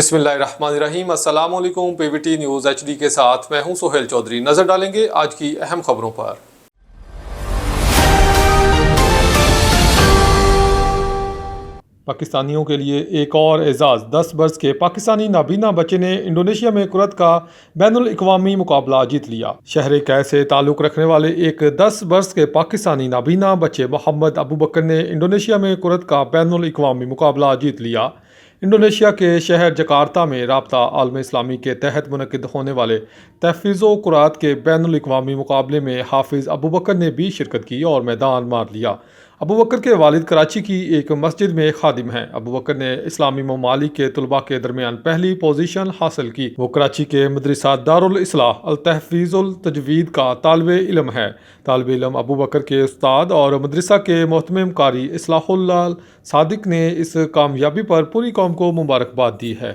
बिस्मिल्लाहिर्रहमानिर्रहीम। अस्सलाम वालेकुम। पीवीटी न्यूज़ एचडी के साथ मैं हूं सोहेल चौधरी। नजर डालेंगे आज की अहम खबरों पर। पाकिस्तानियों के लिए एक और एजाज़। 10 बरस के पाकिस्तानी नाबीना बच्चे ने इंडोनेशिया में कुरत का बैनुल अक़वामी मुकाबला जीत लिया। शहर कै से ताल्लुक़ रखने वाले एक 10 बरस के पाकिस्तानी नाबीना बच्चे मोहम्मद अबू बकर ने इंडोनेशिया में कुरत का बैनुल अक़वामी मुकाबला जीत लिया। इंडोनेशिया के शहर जकार्ता में राब्ता आलम इस्लामी के तहत मुनक़िद होने वाले तहफ़्फ़ुज़ कुरात के बैनुल अक़वामी मुकाबले में हाफिज़ अबू बकर ने भी शिरकत की और मैदान मार लिया। अबू बकर के वालिद कराची की एक मस्जिद में खादिम हैं। अबू बकर ने इस्लामी ममालिक के तलबा के दरमियान पहली पोजीशन हासिल की। वो कराची के मदरसा दारुल इस्लाह अल तहफ़्फ़ुज़ुल तजवीद का तालिबे इल्म है। तालिबे इल्म अबू बकर के उस्ताद और मदरसा के मोहतमिम कारी इस्लाहुल्लाह सादिक ने इस कामयाबी पर पूरी कौम को मुबारकबाद दी है।